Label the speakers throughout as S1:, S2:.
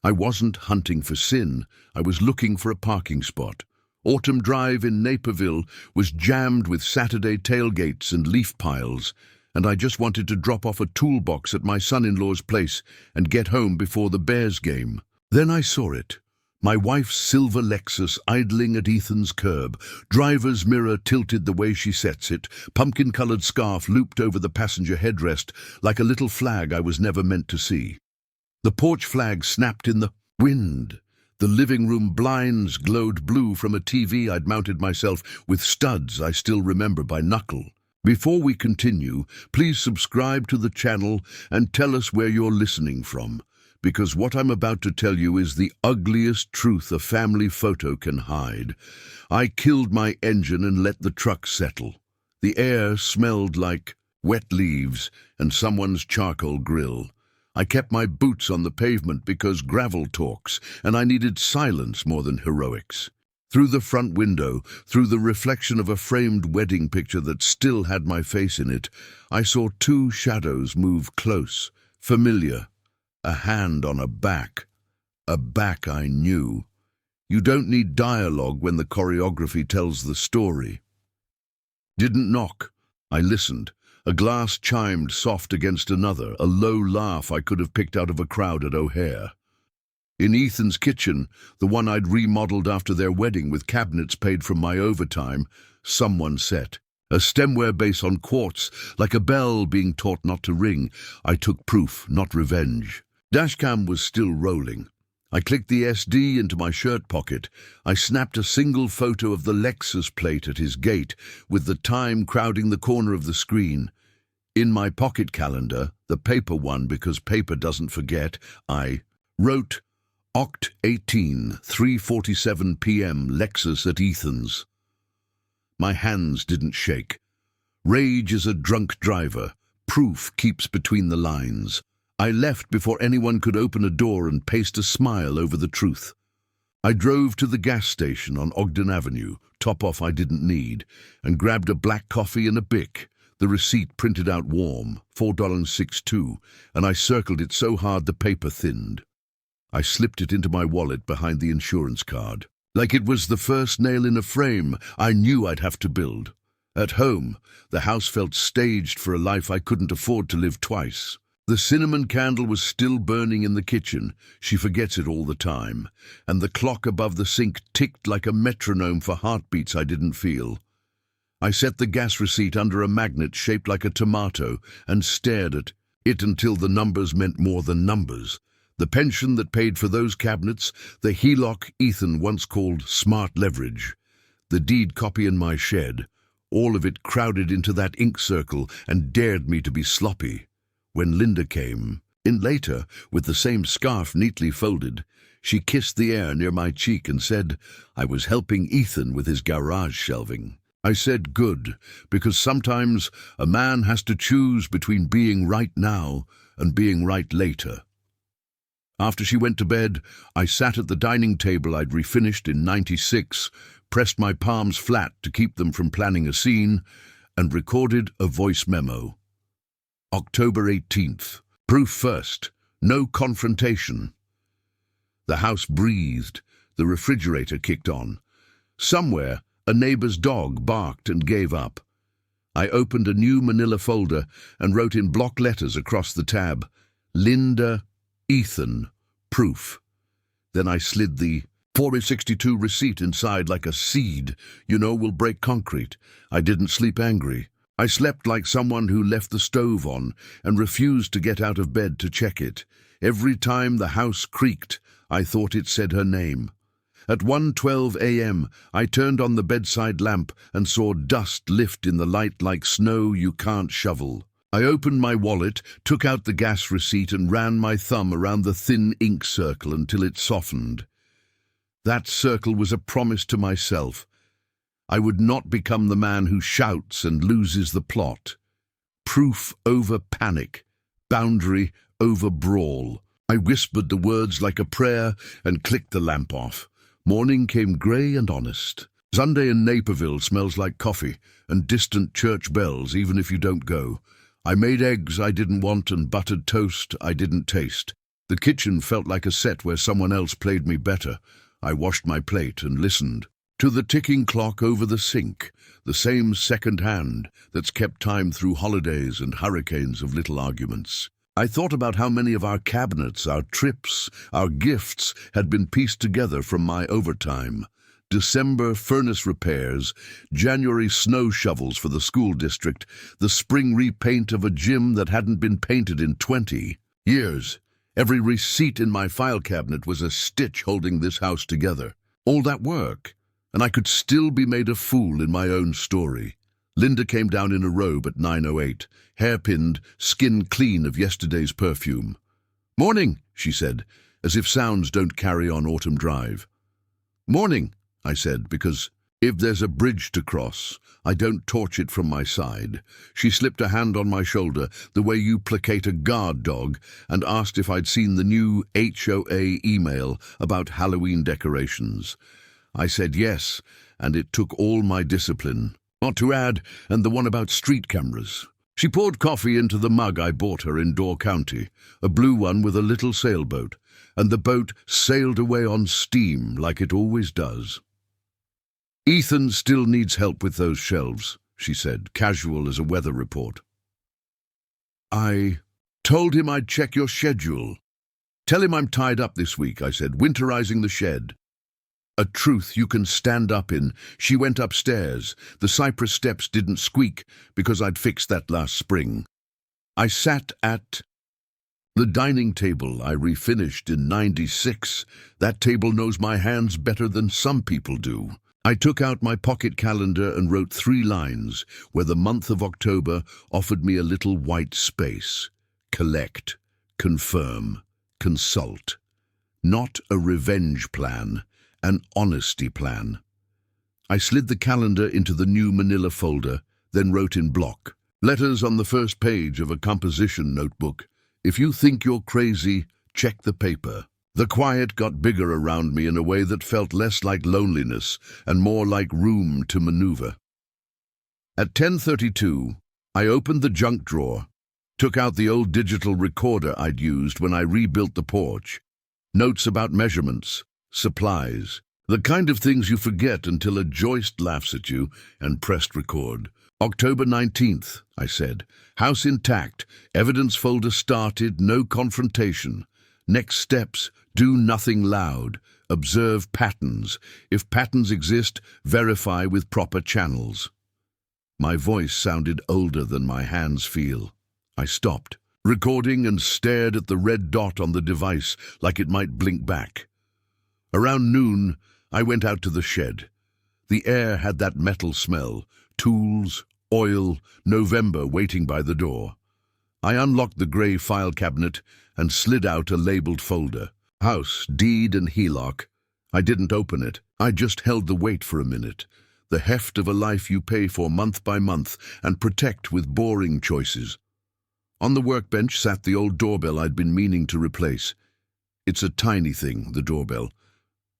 S1: I wasn't hunting for sin, I was looking for a parking spot. Autumn Drive in Naperville was jammed with Saturday tailgates and leaf piles, and I just wanted to drop off a toolbox at my son-in-law's place and get home before the Bears game. Then I saw it. My wife's silver Lexus idling at Ethan's curb, driver's mirror tilted the way she sets it, pumpkin-colored scarf looped over the passenger headrest like a little flag I was never meant to see. The porch flag snapped in the wind. The living room blinds glowed blue from a TV I'd mounted myself with studs I still remember by knuckle. Before we continue, please subscribe to the channel and tell us where you're listening from, because what I'm about to tell you is the ugliest truth a family photo can hide. I killed my engine and let the truck settle. The air smelled like wet leaves and someone's charcoal grill. I kept my boots on the pavement because gravel talks, and I needed silence more than heroics. Through the front window, through the reflection of a framed wedding picture that still had my face in it, I saw two shadows move close, familiar. A hand on a back I knew. You don't need dialogue when the choreography tells the story. Didn't knock. I listened. A glass chimed soft against another, a low laugh I could have picked out of a crowd at O'Hare. In Ethan's kitchen, the one I'd remodeled after their wedding with cabinets paid from my overtime, someone set. A stemware base on quartz, like a bell being taught not to ring. I took proof, not revenge. Dashcam was still rolling. I clicked the SD into my shirt pocket. I snapped a single photo of the Lexus plate at his gate, with the time crowding the corner of the screen. In my pocket calendar, the paper one because paper doesn't forget, I wrote Oct 18, 3:47 p.m. Lexus at Ethan's. My hands didn't shake. Rage is a drunk driver. Proof keeps between the lines. I left before anyone could open a door and paste a smile over the truth. I drove to the gas station on Ogden Avenue, top-off I didn't need, and grabbed a black coffee and a Bic. The receipt printed out warm, $4.62, and I circled it so hard the paper thinned. I slipped it into my wallet behind the insurance card. Like it was the first nail in a frame I knew I'd have to build. At home, the house felt staged for a life I couldn't afford to live twice. The cinnamon candle was still burning in the kitchen, she forgets it all the time, and the clock above the sink ticked like a metronome for heartbeats I didn't feel. I set the gas receipt under a magnet shaped like a tomato and stared at it until the numbers meant more than numbers. The pension that paid for those cabinets, the HELOC Ethan once called smart leverage, the deed copy in my shed, all of it crowded into that ink circle and dared me to be sloppy. When Linda came in later, with the same scarf neatly folded, she kissed the air near my cheek and said I was helping Ethan with his garage shelving. I said good, because sometimes a man has to choose between being right now and being right later. After she went to bed, I sat at the dining table I'd refinished in '96, pressed my palms flat to keep them from planning a scene, and recorded a voice memo. October 18th. Proof first. No confrontation. The house breathed. The refrigerator kicked on. Somewhere, a neighbor's dog barked and gave up. I opened a new manila folder and wrote in block letters across the tab, Linda, Ethan, proof. Then I slid the 462 receipt inside like a seed, will break concrete. I didn't sleep angry. I slept like someone who left the stove on and refused to get out of bed to check it. Every time the house creaked, I thought it said her name. At 1:12 a.m., I turned on the bedside lamp and saw dust lift in the light like snow you can't shovel. I opened my wallet, took out the gas receipt and ran my thumb around the thin ink circle until it softened. That circle was a promise to myself. I would not become the man who shouts and loses the plot. Proof over panic, boundary over brawl. I whispered the words like a prayer and clicked the lamp off. Morning came grey and honest. Sunday in Naperville smells like coffee and distant church bells even if you don't go. I made eggs I didn't want and buttered toast I didn't taste. The kitchen felt like a set where someone else played me better. I washed my plate and listened to the ticking clock over the sink, the same second hand that's kept time through holidays and hurricanes of little arguments. I thought about how many of our cabinets, our trips, our gifts had been pieced together from my overtime. December furnace repairs, January snow shovels for the school district, the spring repaint of a gym that hadn't been painted in 20 years. Every receipt in my file cabinet was a stitch holding this house together. All that work, and I could still be made a fool in my own story. Linda came down in a robe at 9:08, hairpinned, skin clean of yesterday's perfume. "Morning," she said, as if sounds don't carry on Autumn Drive. "Morning," I said, because if there's a bridge to cross, I don't torch it from my side. She slipped a hand on my shoulder, the way you placate a guard dog, and asked if I'd seen the new HOA email about Halloween decorations. I said yes, and it took all my discipline. Not to add, and the one about street cameras. She poured coffee into the mug I bought her in Door County, a blue one with a little sailboat, and the boat sailed away on steam like it always does. "Ethan still needs help with those shelves," she said, casual as a weather report. I told him I'd check your schedule. "Tell him I'm tied up this week," I said, "winterizing the shed." A truth you can stand up in. She went upstairs. The cypress steps didn't squeak because I'd fixed that last spring. I sat at the dining table I refinished in '96. That table knows my hands better than some people do. I took out my pocket calendar and wrote 3 lines where the month of October offered me a little white space. Collect, confirm, consult. Not a revenge plan, an honesty plan. I slid the calendar into the new manila folder, then wrote in block. Letters on the first page of a composition notebook. If you think you're crazy, check the paper. The quiet got bigger around me in a way that felt less like loneliness and more like room to maneuver. At 10:32, I opened the junk drawer, took out the old digital recorder I'd used when I rebuilt the porch. Notes about measurements, supplies, the kind of things you forget until a joist laughs at you, and pressed record. October 19th, I said. House intact, evidence folder started, no confrontation. Next steps, do nothing loud. Observe patterns. If patterns exist, verify with proper channels. My voice sounded older than my hands feel. I stopped, recording, and stared at the red dot on the device like it might blink back. Around noon, I went out to the shed. The air had that metal smell, tools, oil, November waiting by the door. I unlocked the grey file cabinet and slid out a labelled folder. House, deed and HELOC. I didn't open it. I just held the weight for a minute. The heft of a life you pay for month by month and protect with boring choices. On the workbench sat the old doorbell I'd been meaning to replace. It's a tiny thing, the doorbell,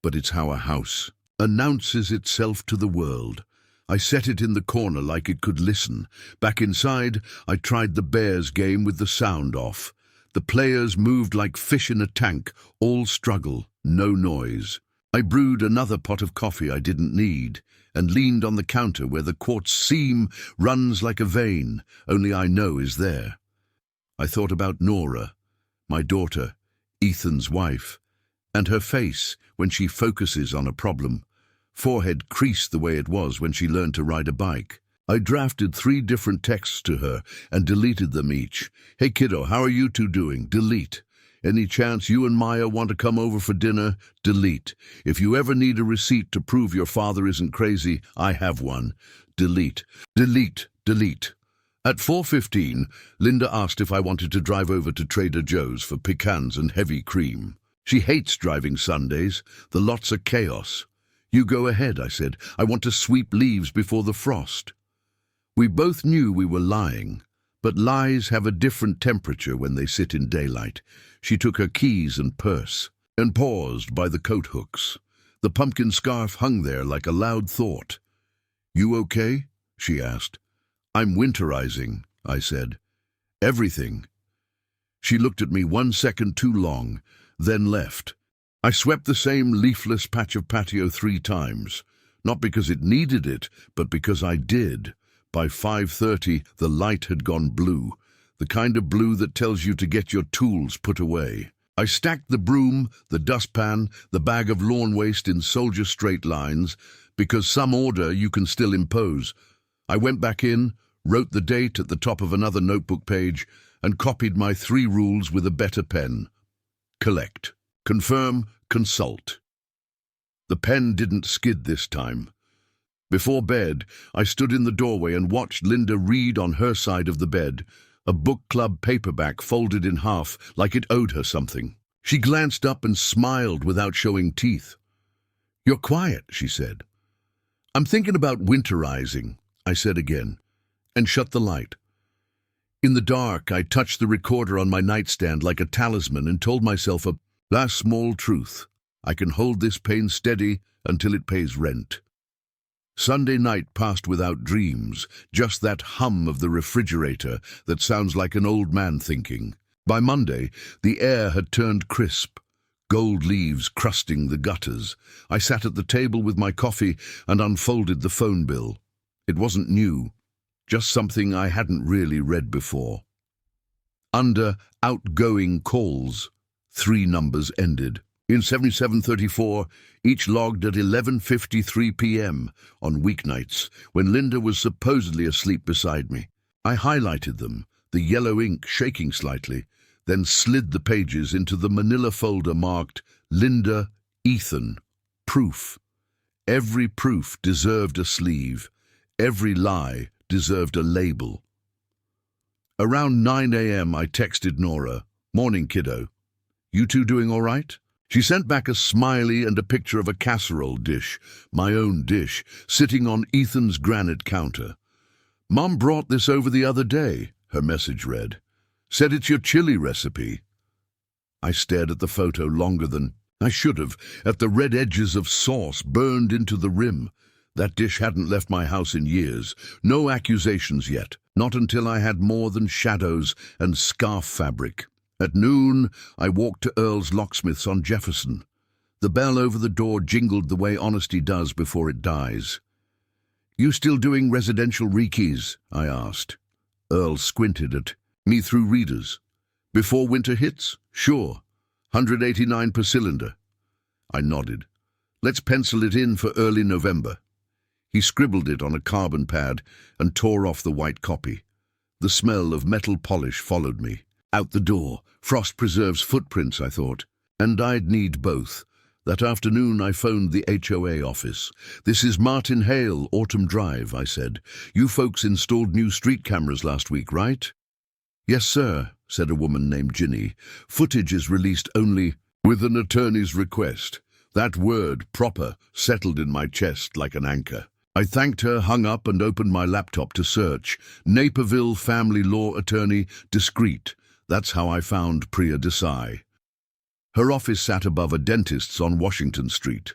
S1: but it's how a house announces itself to the world. I set it in the corner like it could listen. Back inside, I tried the Bears game with the sound off. The players moved like fish in a tank, all struggle, no noise. I brewed another pot of coffee I didn't need and leaned on the counter where the quartz seam runs like a vein, only I know is there. I thought about Nora, my daughter, Ethan's wife, and her face when she focuses on a problem. Forehead creased the way it was when she learned to ride a bike. I drafted 3 different texts to her and deleted them each. Hey kiddo, how are you two doing? Delete. Any chance you and Maya want to come over for dinner? Delete. If you ever need a receipt to prove your father isn't crazy, I have one. Delete. Delete. Delete. At 4:15, Linda asked if I wanted to drive over to Trader Joe's for pecans and heavy cream. She hates driving Sundays. The lots are chaos. You go ahead, I said. I want to sweep leaves before the frost. We both knew we were lying, but lies have a different temperature when they sit in daylight. She took her keys and purse and paused by the coat hooks. The pumpkin scarf hung there like a loud thought. You okay? She asked. I'm winterizing, I said. Everything. She looked at me 1 second too long, then left. I swept the same leafless patch of patio 3 times, not because it needed it, but because I did. By 5:30, the light had gone blue, the kind of blue that tells you to get your tools put away. I stacked the broom, the dustpan, the bag of lawn waste in soldier straight lines, because some order you can still impose. I went back in, wrote the date at the top of another notebook page, and copied my 3 rules with a better pen. Collect, confirm, consult. The pen didn't skid this time. Before bed, I stood in the doorway and watched Linda read on her side of the bed, a book club paperback folded in half like it owed her something. She glanced up and smiled without showing teeth. "You're quiet," she said. "I'm thinking about winterizing," I said again, and shut the light. In the dark, I touched the recorder on my nightstand like a talisman and told myself a last small truth. I can hold this pain steady until it pays rent. Sunday night passed without dreams, just that hum of the refrigerator that sounds like an old man thinking. By Monday, the air had turned crisp, gold leaves crusting the gutters. I sat at the table with my coffee and unfolded the phone bill. It wasn't new, just something I hadn't really read before. Under outgoing calls, 3 numbers ended. In 7734, each logged at 11:53 p.m. on weeknights, when Linda was supposedly asleep beside me. I highlighted them, the yellow ink shaking slightly, then slid the pages into the manila folder marked Linda, Ethan, Proof. Every proof deserved a sleeve. Every lie deserved a label. Around 9 a.m. I texted Nora, "Morning, kiddo. You two doing all right?" She sent back a smiley and a picture of a casserole dish, my own dish, sitting on Ethan's granite counter. "Mom brought this over the other day," her message read. "Said it's your chili recipe." I stared at the photo longer than I should have, at the red edges of sauce burned into the rim. That dish hadn't left my house in years. No accusations yet, not until I had more than shadows and scarf fabric. At noon, I walked to Earl's Locksmiths on Jefferson. The bell over the door jingled the way honesty does before it dies. "You still doing residential rekeys?" I asked. Earl squinted at me through readers. "Before winter hits? Sure. 189 per cylinder." I nodded. "Let's pencil it in for early November." He scribbled it on a carbon pad and tore off the white copy. The smell of metal polish followed me. Out the door, frost preserves footprints, I thought. And I'd need both. That afternoon I phoned the HOA office. "This is Martin Hale, Autumn Drive," I said. "You folks installed new street cameras last week, right?" "Yes, sir," said a woman named Ginny. "Footage is released only with an attorney's request." That word, proper, settled in my chest like an anchor. I thanked her, hung up, and opened my laptop to search. Naperville family law attorney, discreet. That's how I found Priya Desai. Her office sat above a dentist's on Washington Street.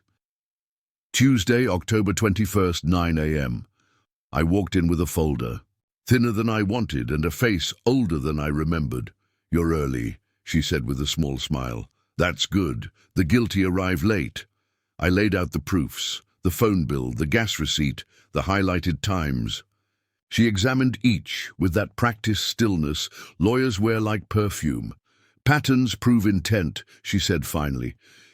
S1: Tuesday, October 21st, 9 a.m. I walked in with a folder. Thinner than I wanted and a face older than I remembered. "You're early," she said with a small smile. "That's good. The guilty arrive late." I laid out the proofs, the phone bill, the gas receipt, the highlighted times. She examined each with that practiced stillness lawyers wear like perfume. "Patterns prove intent," she said finally.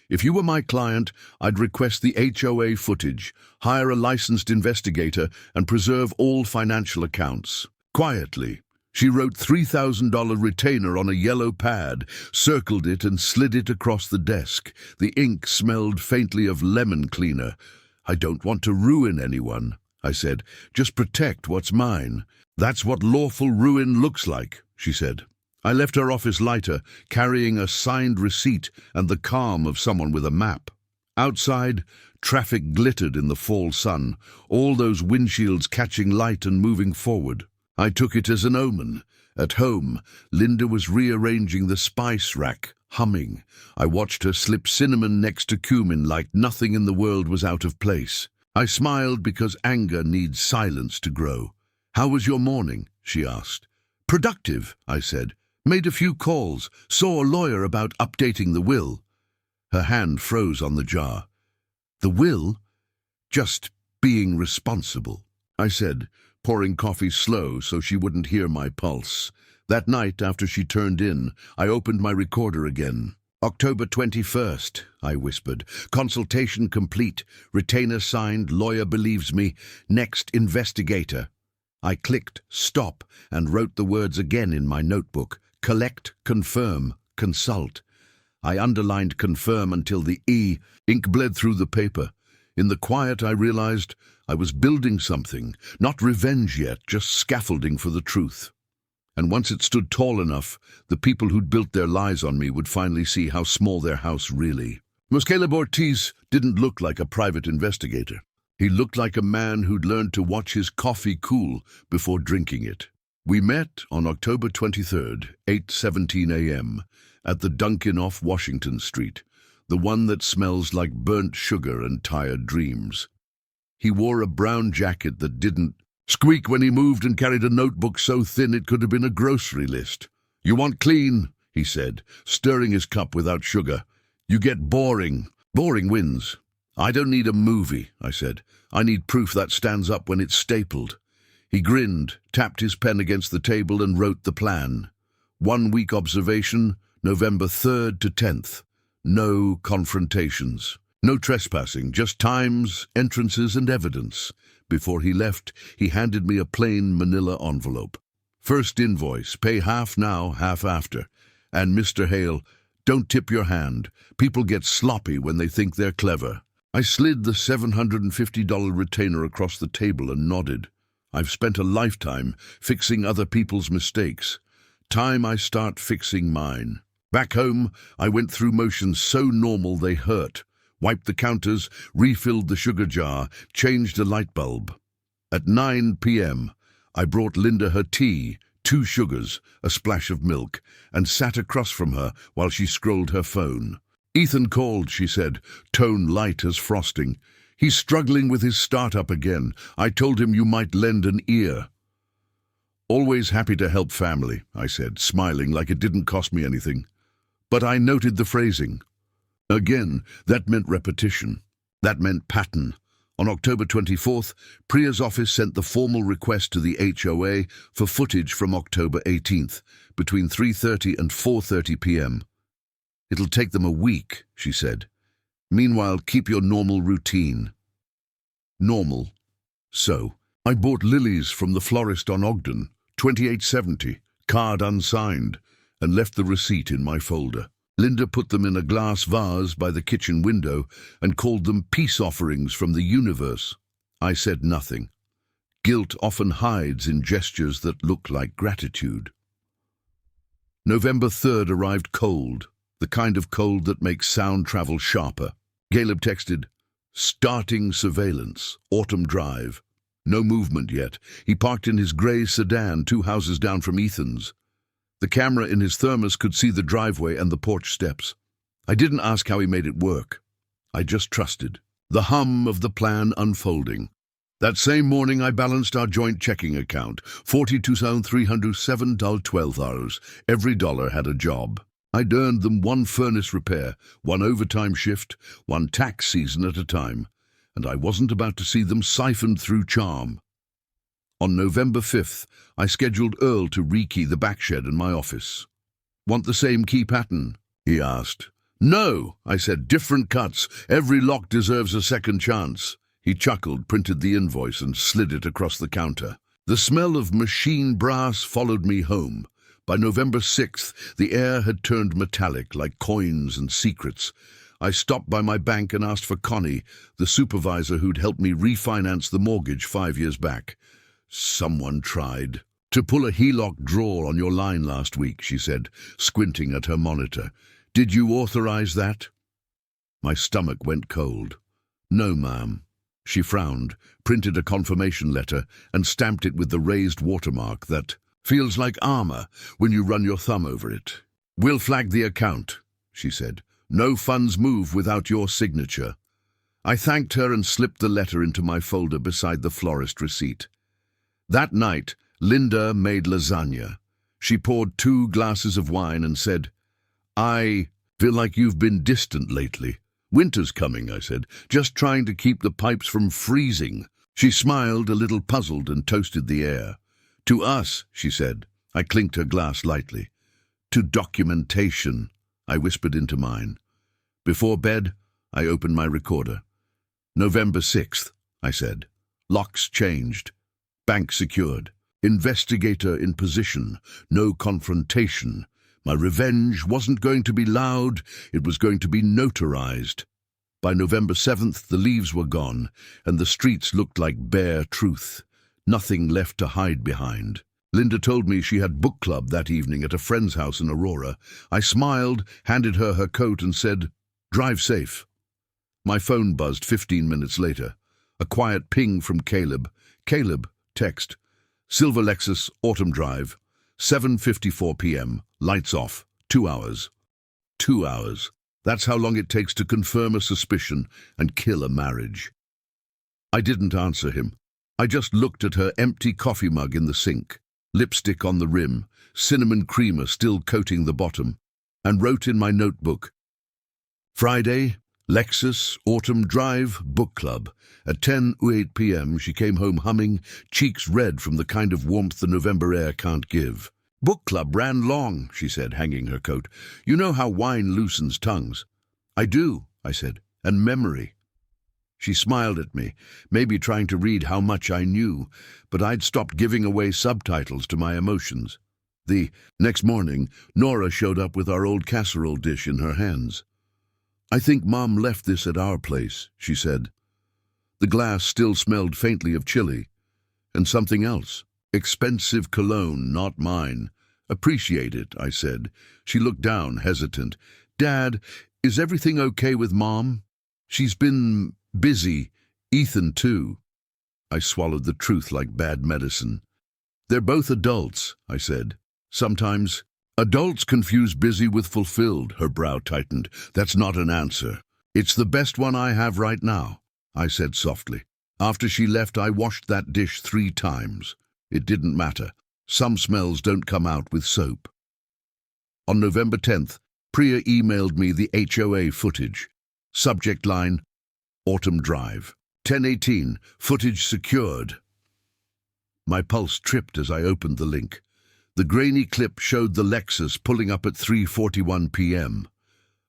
S1: "If you were my client, I'd request the HOA footage, hire a licensed investigator, and preserve all financial accounts." Quietly, she wrote $3,000 retainer on a yellow pad, circled it and slid it across the desk. The ink smelled faintly of lemon cleaner. "I don't want to ruin anyone," I said. "Just protect what's mine." "That's what lawful ruin looks like," she said. I left her office lighter, carrying a signed receipt and the calm of someone with a map. Outside, traffic glittered in the fall sun, all those windshields catching light and moving forward. I took it as an omen. At home, Linda was rearranging the spice rack, humming. I watched her slip cinnamon next to cumin like nothing in the world was out of place. I smiled because anger needs silence to grow. "How was your morning?" she asked. "Productive," I said. Made a few calls, saw a lawyer about updating the will. Her hand froze on the jar. The will? Just being responsible, I said, pouring coffee slow so she wouldn't hear my pulse. That night, after she turned in, I opened my recorder again. October 21st, I whispered. Consultation complete. Retainer signed. Lawyer believes me. Next investigator. I clicked stop and wrote the words again in my notebook. Collect, confirm, consult. I underlined confirm until the ink bled through the paper. In the quiet, I realized I was building something. Not revenge yet, just scaffolding for the truth. And once it stood tall enough, the people who'd built their lies on me would finally see how small their house really. Caleb Ortiz didn't look like a private investigator. He looked like a man who'd learned to watch his coffee cool before drinking it. We met on October 23rd, 8:17 a.m., at the Dunkin' off Washington Street, the one that smells like burnt sugar and tired dreams. He wore a brown jacket that didn't squeak when he moved and carried a notebook so thin it could have been a grocery list. You want clean, he said, stirring his cup without sugar. You get boring. Boring wins. I don't need a movie, I said. I need proof that stands up when it's stapled. He grinned, tapped his pen against the table and wrote the plan. 1 week observation, November 3rd to 10th. No confrontations. No trespassing, just times, entrances and evidence. Before he left, he handed me a plain manila envelope. First invoice, pay half now, half after. And Mr. Hale, don't tip your hand. People get sloppy when they think they're clever. I slid the $750 retainer across the table and nodded. I've spent a lifetime fixing other people's mistakes. Time I start fixing mine. Back home, I went through motions so normal they hurt. Wiped the counters, refilled the sugar jar, changed a light bulb. At 9 p.m., I brought Linda her tea, 2 sugars, a splash of milk, and sat across from her while she scrolled her phone. Ethan called, she said, tone light as frosting. He's struggling with his startup again. I told him you might lend an ear. Always happy to help family, I said, smiling like it didn't cost me anything. But I noted the phrasing. Again, that meant repetition. That meant pattern. On October 24th, Priya's office sent the formal request to the HOA for footage from October 18th, between 3:30 and 4:30 p.m. It'll take them a week, she said. Meanwhile, keep your normal routine. Normal. So, I bought lilies from the florist on Ogden, $28.70, card unsigned, and left the receipt in my folder. Linda put them in a glass vase by the kitchen window and called them peace offerings from the universe. I said nothing. Guilt often hides in gestures that look like gratitude. November 3rd arrived cold, the kind of cold that makes sound travel sharper. Caleb texted, starting surveillance, Autumn Drive. No movement yet. He parked in his grey sedan 2 houses down from Ethan's. The camera in his thermos could see the driveway and the porch steps. I didn't ask how he made it work. I just trusted. The hum of the plan unfolding. That same morning I balanced our joint checking account, $42,307.12. Every dollar had a job. I'd earned them 1 furnace repair, 1 overtime shift, 1 tax season at a time, and I wasn't about to see them siphoned through charm. On November 5th, I scheduled Earl to rekey the back shed in my office. Want the same key pattern? He asked. No, I said, different cuts. Every lock deserves a second chance. He chuckled, printed the invoice, and slid it across the counter. The smell of machine brass followed me home. By November 6th, the air had turned metallic, like coins and secrets. I stopped by my bank and asked for Connie, the supervisor who'd helped me refinance the mortgage 5 years back. Someone tried to pull a HELOC draw on your line last week, she said, squinting at her monitor. Did you authorize that? My stomach went cold. No, ma'am. She frowned, printed a confirmation letter, and stamped it with the raised watermark that feels like armor when you run your thumb over it. We'll flag the account, she said. No funds move without your signature. I thanked her and slipped the letter into my folder beside the florist receipt. That night, Linda made lasagna. She poured 2 glasses of wine and said, "I feel like you've been distant lately." "Winter's coming," I said, "just trying to keep the pipes from freezing." She smiled, a little puzzled, and toasted the air. "To us," she said. I clinked her glass lightly. "To documentation," I whispered into mine. Before bed, I opened my recorder. "November 6th, I said. "Locks changed. Bank secured. Investigator in position. No confrontation. My revenge wasn't going to be loud, it was going to be notarized." By November 7th, the leaves were gone, and the streets looked like bare truth. Nothing left to hide behind. Linda told me she had book club that evening at a friend's house in Aurora. I smiled, handed her her coat, and said, "Drive safe." My phone buzzed 15 minutes later. A quiet ping from Caleb. "Caleb, text. Silver Lexus, Autumn Drive. 7:54 p.m. Lights off. 2 hours." 2 hours. That's how long it takes to confirm a suspicion and kill a marriage. I didn't answer him. I just looked at her empty coffee mug in the sink, lipstick on the rim, cinnamon creamer still coating the bottom, and wrote in my notebook, "Friday, Lexus, Autumn Drive, Book Club. At 10:08 p.m. she came home humming, cheeks red from the kind of warmth the November air can't give." "Book club ran long," she said, hanging her coat. "You know how wine loosens tongues." "I do," I said, "and memory." She smiled at me, maybe trying to read how much I knew, but I'd stopped giving away subtitles to my emotions. The next morning, Nora showed up with our old casserole dish in her hands. "I think Mom left this at our place," she said. The glass still smelled faintly of chili, and something else. "Expensive cologne, not mine." "Appreciate it," I said. She looked down, hesitant. "Dad, is everything okay with Mom?" "She's been busy. Ethan, too." I swallowed the truth like bad medicine. "They're both adults," I said. "Sometimes adults confuse busy with fulfilled." Her brow tightened. "That's not an answer." "It's the best one I have right now," I said softly. "After she left, I washed that dish 3 times. It didn't matter. Some smells don't come out with soap." On November 10th, Priya emailed me the HOA footage. Subject line, Autumn Drive. 10:18, footage secured. My pulse tripped as I opened the link. The grainy clip showed the Lexus pulling up at 3:41 p.m.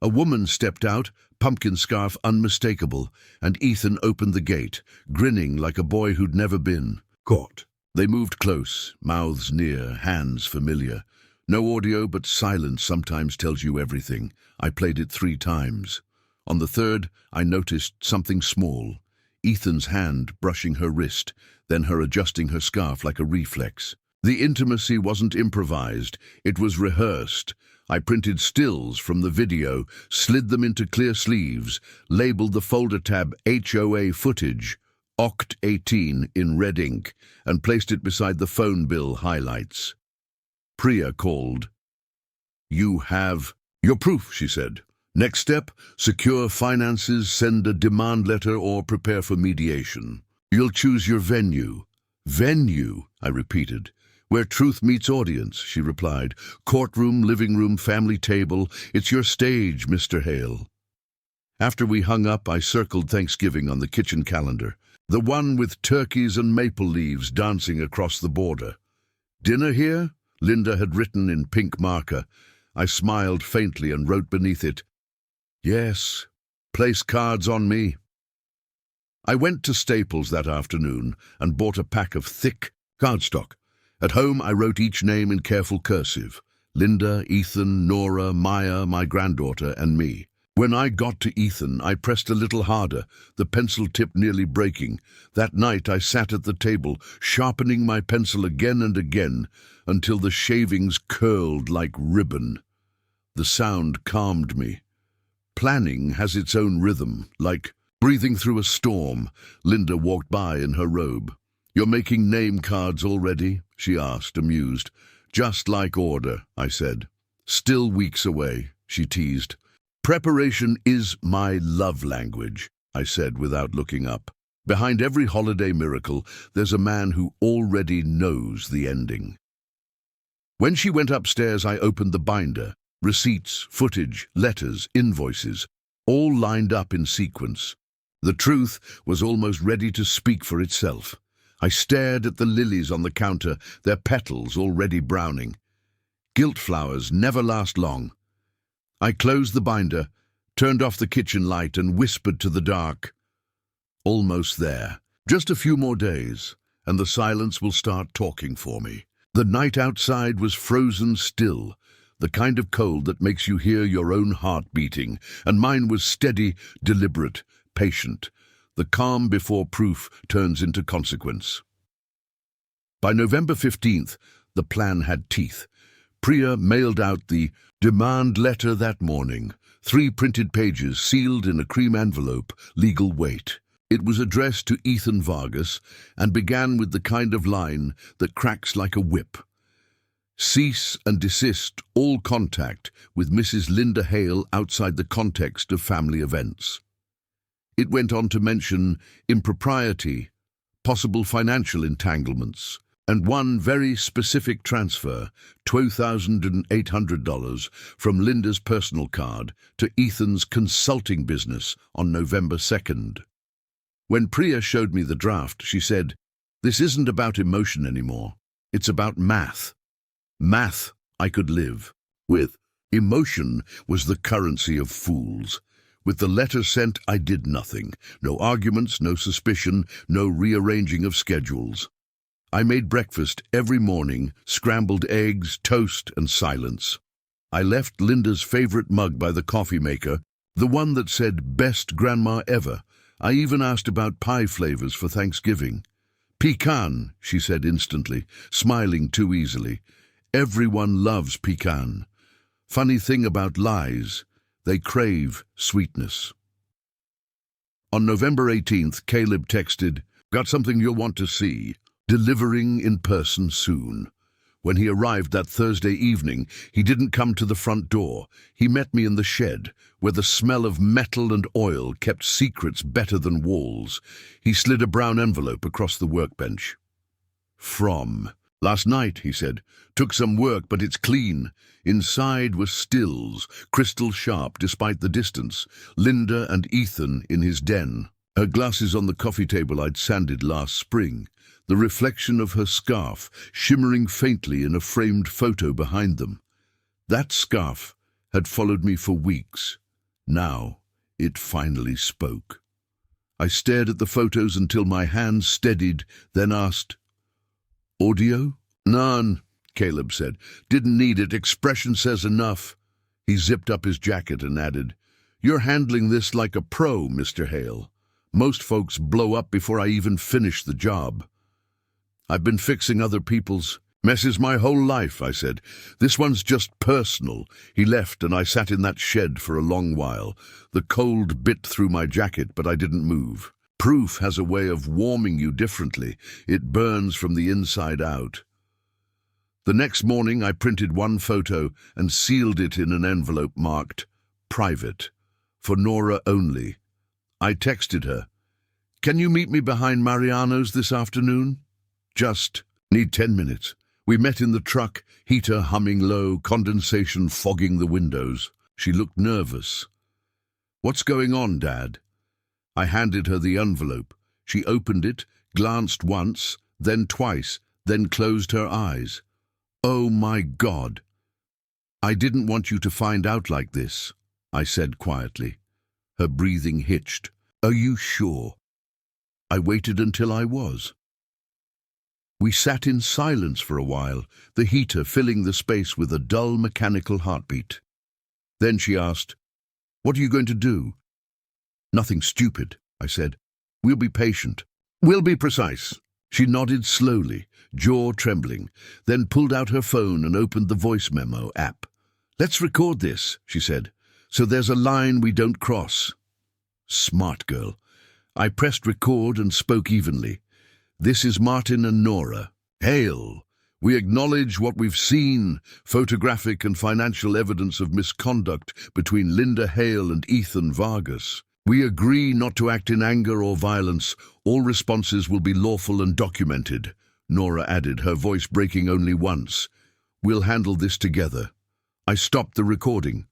S1: A woman stepped out, pumpkin scarf unmistakable, and Ethan opened the gate, grinning like a boy who'd never been caught. They moved close, mouths near, hands familiar. No audio, but silence sometimes tells you everything. I played it 3 times. On the 3rd, I noticed something small. Ethan's hand brushing her wrist, then her adjusting her scarf like a reflex. The intimacy wasn't improvised, it was rehearsed. I printed stills from the video, slid them into clear sleeves, labeled the folder tab HOA footage, Oct 18 in red ink, and placed it beside the phone bill highlights. Priya called. "You have your proof," she said. "Next step, secure finances, send a demand letter, or prepare for mediation. You'll choose your venue." "Venue," I repeated. "Where truth meets audience," she replied. "Courtroom, living room, family table. It's your stage, Mr. Hale." After we hung up, I circled Thanksgiving on the kitchen calendar. The one with turkeys and maple leaves dancing across the border. "Dinner here?" Linda had written in pink marker. I smiled faintly and wrote beneath it, "Yes, place cards on me." I went to Staples that afternoon and bought a pack of thick cardstock. At home, I wrote each name in careful cursive. Linda, Ethan, Nora, Maya, my granddaughter, and me. When I got to Ethan, I pressed a little harder, the pencil tip nearly breaking. That night, I sat at the table, sharpening my pencil again and again, until the shavings curled like ribbon. The sound calmed me. Planning has its own rhythm, like breathing through a storm. Linda walked by in her robe. "You're making name cards already?" she asked, amused. "Just like order," I said. "Still weeks away," she teased. "Preparation is my love language," I said without looking up. Behind every holiday miracle, there's a man who already knows the ending. When she went upstairs, I opened the binder. Receipts, footage, letters, invoices, all lined up in sequence. The truth was almost ready to speak for itself. I stared at the lilies on the counter, their petals already browning. Guilt flowers never last long. I closed the binder, turned off the kitchen light and whispered to the dark, "Almost there. Just a few more days, and the silence will start talking for me." The night outside was frozen still, the kind of cold that makes you hear your own heart beating, and mine was steady, deliberate, patient. The calm before proof turns into consequence. By November 15th, the plan had teeth. Priya mailed out the demand letter that morning, 3 printed pages sealed in a cream envelope, legal weight. It was addressed to Ethan Vargas and began with the kind of line that cracks like a whip. Cease and desist all contact with Mrs. Linda Hale outside the context of family events. It went on to mention impropriety, possible financial entanglements, and one very specific transfer, $2,800 from Linda's personal card to Ethan's consulting business on November 2nd. When Priya showed me the draft, she said, "This isn't about emotion anymore. It's about math. Math I could live with. Emotion was the currency of fools. With the letter sent, I did nothing. No arguments, no suspicion, no rearranging of schedules. I made breakfast every morning, scrambled eggs, toast, and silence. I left Linda's favorite mug by the coffee maker, the one that said, "Best grandma ever." I even asked about pie flavors for Thanksgiving. "Pecan," she said instantly, smiling too easily. "Everyone loves pecan." Funny thing about lies, they crave sweetness. On November 18th, Caleb texted, "Got something you'll want to see. Delivering in person soon." When he arrived that Thursday evening, he didn't come to the front door. He met me in the shed, where the smell of metal and oil kept secrets better than walls. He slid a brown envelope across the workbench. "From last night," he said. "Took some work, but it's clean." Inside were stills, crystal sharp despite the distance. Linda and Ethan in his den. Her glasses on the coffee table I'd sanded last spring. The reflection of her scarf shimmering faintly in a framed photo behind them. That scarf had followed me for weeks. Now it finally spoke. I stared at the photos until my hands steadied, then asked, "Audio?" "None," Caleb said. "Didn't need it. Expression says enough." He zipped up his jacket and added, "You're handling this like a pro, Mr. Hale. Most folks blow up before I even finish the job." "I've been fixing other people's messes my whole life," I said. "This one's just personal." He left and I sat in that shed for a long while. The cold bit through my jacket, but I didn't move. Proof has a way of warming you differently. It burns from the inside out. The next morning I printed one photo and sealed it in an envelope marked "Private," for Nora only. I texted her, "Can you meet me behind Mariano's this afternoon? Just need 10 minutes. We met in the truck, heater humming low, condensation fogging the windows. She looked nervous. "What's going on, Dad?" I handed her the envelope. She opened it, glanced once, then twice, then closed her eyes. "Oh my God." "I didn't want you to find out like this," I said quietly. Her breathing hitched. "Are you sure?" I waited until I was. We sat in silence for a while, the heater filling the space with a dull mechanical heartbeat. Then she asked, "What are you going to do?" "Nothing stupid," I said. "We'll be patient. We'll be precise." She nodded slowly, jaw trembling, then pulled out her phone and opened the voice memo app. "Let's record this," she said, "so there's a line we don't cross." Smart girl. I pressed record and spoke evenly. "This is Martin and Nora Hale. We acknowledge what we've seen, photographic and financial evidence of misconduct between Linda Hale and Ethan Vargas. We agree not to act in anger or violence. All responses will be lawful and documented," Nora added, her voice breaking only once. We'll handle this together. I stopped the recording.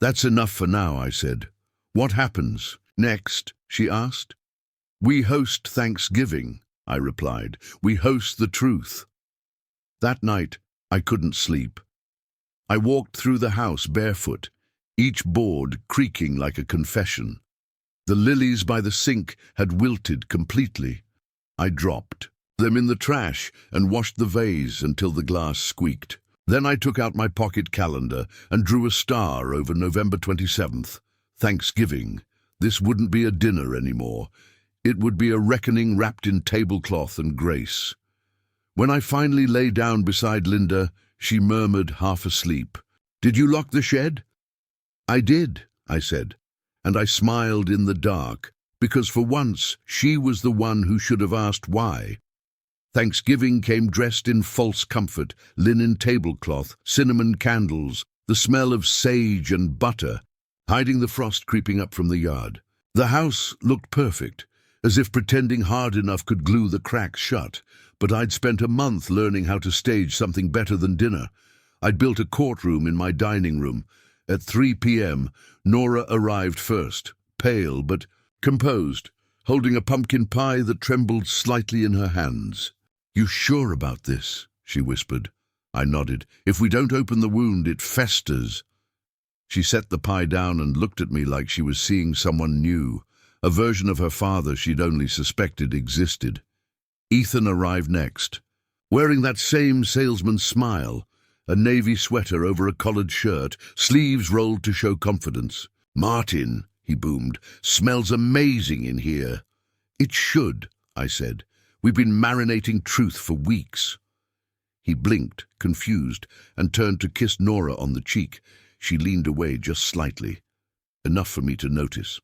S1: That's enough for now, I said. What happens next? She asked. We host Thanksgiving, I replied. We host the truth. That night, I couldn't sleep. I walked through the house barefoot, each board creaking like a confession. The lilies by the sink had wilted completely. I dropped them in the trash and washed the vase until the glass squeaked. Then I took out my pocket calendar and drew a star over November 27th. Thanksgiving. This wouldn't be a dinner anymore. It would be a reckoning wrapped in tablecloth and grace. When I finally lay down beside Linda, she murmured, half asleep, "Did you lock the shed?" "I did," I said, and I smiled in the dark, because for once she was the one who should have asked why. Thanksgiving came dressed in false comfort, linen tablecloth, cinnamon candles, the smell of sage and butter, hiding the frost creeping up from the yard. The house looked perfect, as if pretending hard enough could glue the cracks shut, but I'd spent a month learning how to stage something better than dinner. I'd built a courtroom in my dining room. At 3 p.m., Nora arrived first, pale but composed, holding a pumpkin pie that trembled slightly in her hands. "You sure about this?" she whispered. I nodded. "If we don't open the wound, it festers." She set the pie down and looked at me like she was seeing someone new, a version of her father she'd only suspected existed. Ethan arrived next, wearing that same salesman's smile, a navy sweater over a collared shirt, sleeves rolled to show confidence. "Martin," he boomed, "smells amazing in here." "It should," I said. "We've been marinating truth for weeks." He blinked, confused, and turned to kiss Nora on the cheek. She leaned away just slightly, enough for me to notice.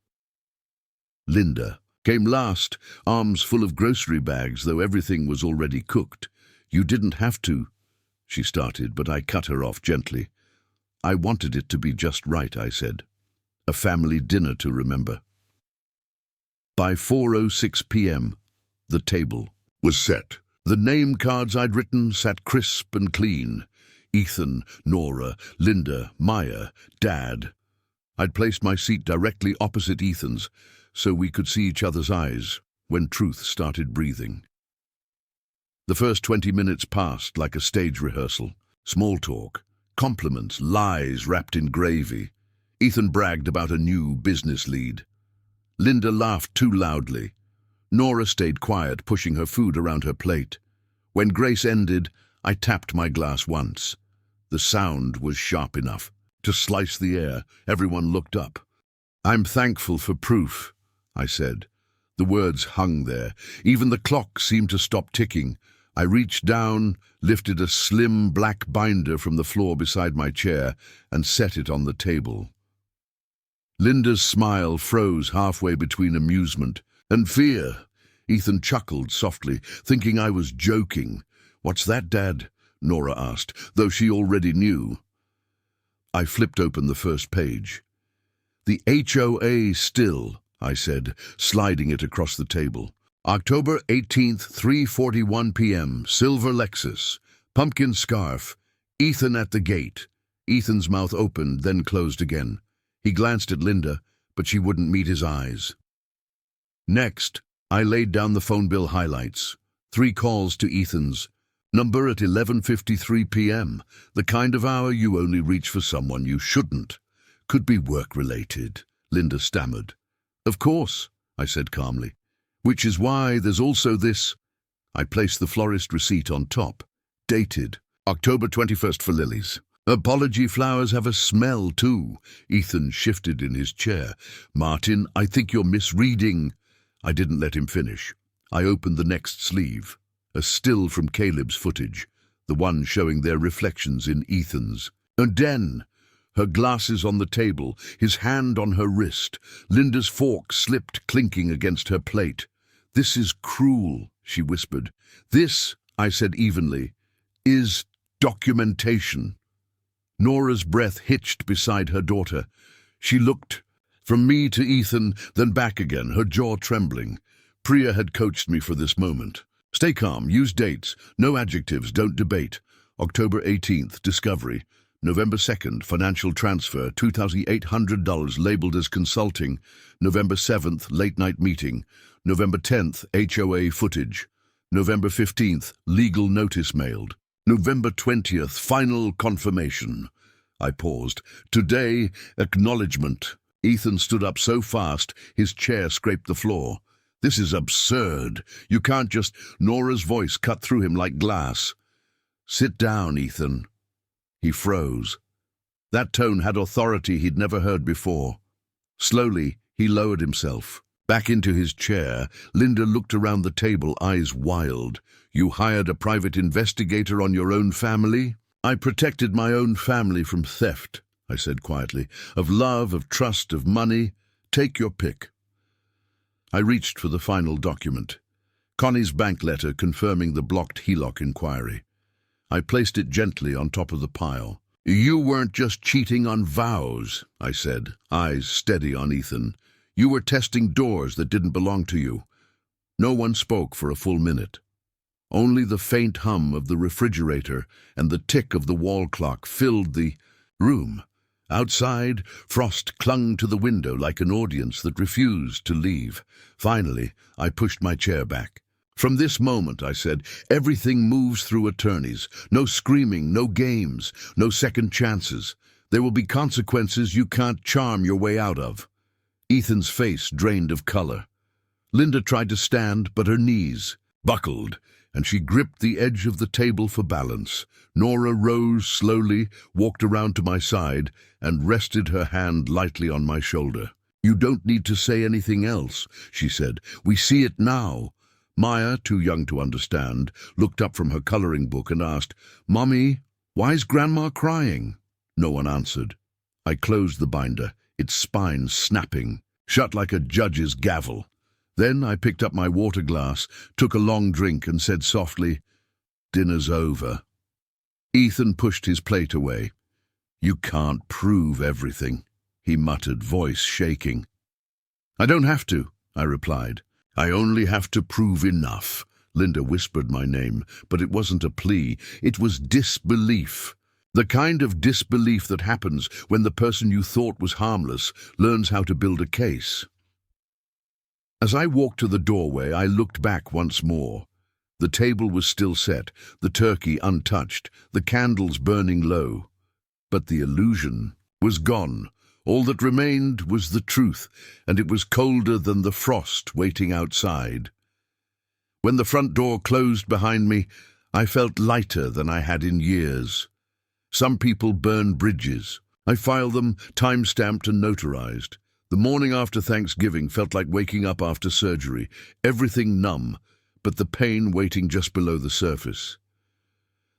S1: Linda came last, arms full of grocery bags, though everything was already cooked. "You didn't have to," she started, but I cut her off gently. "I wanted it to be just right," I said. "A family dinner to remember." By 4:06 p.m., the table was set. The name cards I'd written sat crisp and clean. Ethan, Nora, Linda, Maya, Dad. I'd placed my seat directly opposite Ethan's, so we could see each other's eyes when truth started breathing. The first 20 minutes passed like a stage rehearsal. Small talk, compliments, lies wrapped in gravy. Ethan bragged about a new business lead. Linda laughed too loudly. Nora stayed quiet, pushing her food around her plate. When grace ended, I tapped my glass once. The sound was sharp enough to slice the air. Everyone looked up. "I'm thankful for proof," I said. The words hung there. Even the clock seemed to stop ticking. I reached down, lifted a slim black binder from the floor beside my chair, and set it on the table. Linda's smile froze halfway between amusement and fear. Ethan chuckled softly, thinking I was joking. "What's that, Dad?" Nora asked, though she already knew. I flipped open the first page. "The HOA still," I said, sliding it across the table. "October 18th, 3:41 p.m., silver Lexus, pumpkin scarf, Ethan at the gate." Ethan's mouth opened, then closed again. He glanced at Linda, but she wouldn't meet his eyes. Next, I laid down the phone bill highlights. 3 calls to Ethan's. Number at 11:53 p.m., the kind of hour you only reach for someone you shouldn't. "Could be work-related," Linda stammered. "Of course," I said calmly. "Which is why there's also this." I placed the florist receipt on top. Dated, October 21st for lilies. "Apology flowers have a smell too." Ethan shifted in his chair. "Martin, I think you're misreading." I didn't let him finish. I opened the next sleeve. A still from Caleb's footage, the one showing their reflections in Ethan's. And then, her glasses on the table, his hand on her wrist, Linda's fork slipped clinking against her plate. "This is cruel," she whispered. "This," I said evenly, "is documentation." Nora's breath hitched beside her daughter. She looked from me to Ethan, then back again, her jaw trembling. Priya had coached me for this moment. "Stay calm, use dates, no adjectives, don't debate." October 18th, discovery. November 2nd, financial transfer, $2,800 labeled as consulting. November 7th, late-night meeting. November 10th, HOA footage. November 15th, legal notice mailed. November 20th, final confirmation. I paused. Today, acknowledgement. Ethan stood up so fast, his chair scraped the floor. This is absurd. You can't just... Nora's voice cut through him like glass. Sit down, Ethan. He froze. That tone had authority he'd never heard before. Slowly, he lowered himself. Back into his chair, Linda looked around the table, eyes wild. You hired a private investigator on your own family? I protected my own family from theft, I said quietly. Of love, of trust, of money. Take your pick. I reached for the final document. Connie's bank letter confirming the blocked HELOC inquiry. I placed it gently on top of the pile. You weren't just cheating on vows, I said, eyes steady on Ethan. You were testing doors that didn't belong to you. No one spoke for a full minute. Only the faint hum of the refrigerator and the tick of the wall clock filled the room. Outside, frost clung to the window like an audience that refused to leave. Finally, I pushed my chair back. From this moment, I said, everything moves through attorneys. No screaming, no games, no second chances. There will be consequences you can't charm your way out of. Ethan's face drained of color. Linda tried to stand, but her knees buckled, and she gripped the edge of the table for balance. Nora rose slowly, walked around to my side, and rested her hand lightly on my shoulder. You don't need to say anything else, she said. We see it now. Maya, too young to understand, looked up from her coloring book and asked, Mommy, why's Grandma crying? No one answered. I closed the binder, its spine snapping, shut like a judge's gavel. Then I picked up my water glass, took a long drink and said softly, Dinner's over. Ethan pushed his plate away. You can't prove everything, he muttered, voice shaking. I don't have to, I replied. I only have to prove enough. Linda whispered my name, but it wasn't a plea. It was disbelief. The kind of disbelief that happens when the person you thought was harmless learns how to build a case. As I walked to the doorway, I looked back once more. The table was still set, the turkey untouched, the candles burning low. But the illusion was gone. All that remained was the truth, and it was colder than the frost waiting outside. When the front door closed behind me, I felt lighter than I had in years. Some people burn bridges. I filed them, time-stamped and notarized. The morning after Thanksgiving felt like waking up after surgery, everything numb, but the pain waiting just below the surface.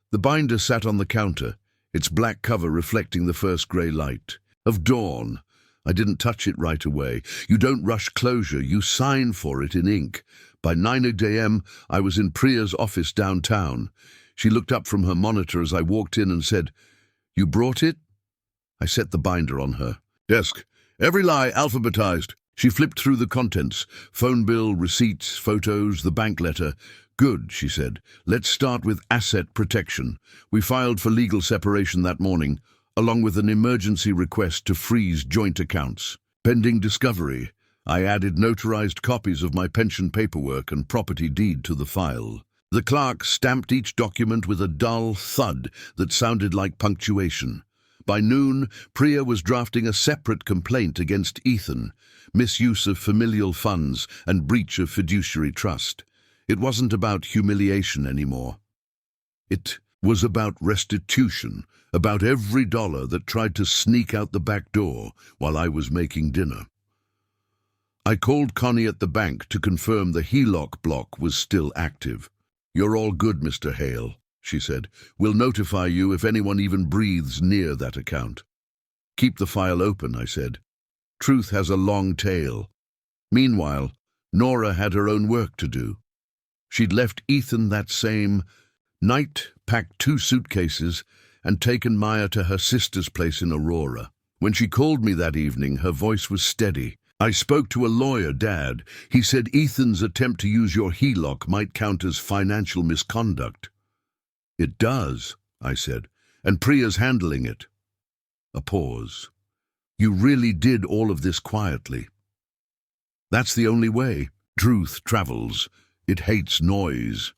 S1: The binder sat on the counter, its black cover reflecting the first grey light. Of dawn. I didn't touch it right away. You don't rush closure, you sign for it in ink. By 9 a.m., I was in Priya's office downtown. She looked up from her monitor as I walked in and said, You brought it? I set the binder on her desk. Every lie alphabetized. She flipped through the contents. Phone bill, receipts, photos, the bank letter. Good, she said. Let's start with asset protection. We filed for legal separation that morning, along with an emergency request to freeze joint accounts. Pending discovery, I added notarized copies of my pension paperwork and property deed to the file. The clerk stamped each document with a dull thud that sounded like punctuation. By noon, Priya was drafting a separate complaint against Ethan, misuse of familial funds and breach of fiduciary trust. It wasn't about humiliation anymore. It was about restitution, about every dollar that tried to sneak out the back door while I was making dinner. I called Connie at the bank to confirm the HELOC block was still active. You're all good, Mr. Hale, she said. We'll notify you if anyone even breathes near that account. Keep the file open, I said. Truth has a long tail. Meanwhile, Nora had her own work to do. She'd left Ethan that same night, packed 2 suitcases, and taken Maya to her sister's place in Aurora. When she called me that evening, her voice was steady. I spoke to a lawyer, Dad. He said Ethan's attempt to use your HELOC might count as financial misconduct. It does, I said, "and Priya's handling it." A pause. "You really did all of this quietly?" "That's the only way. Truth travels. It hates noise."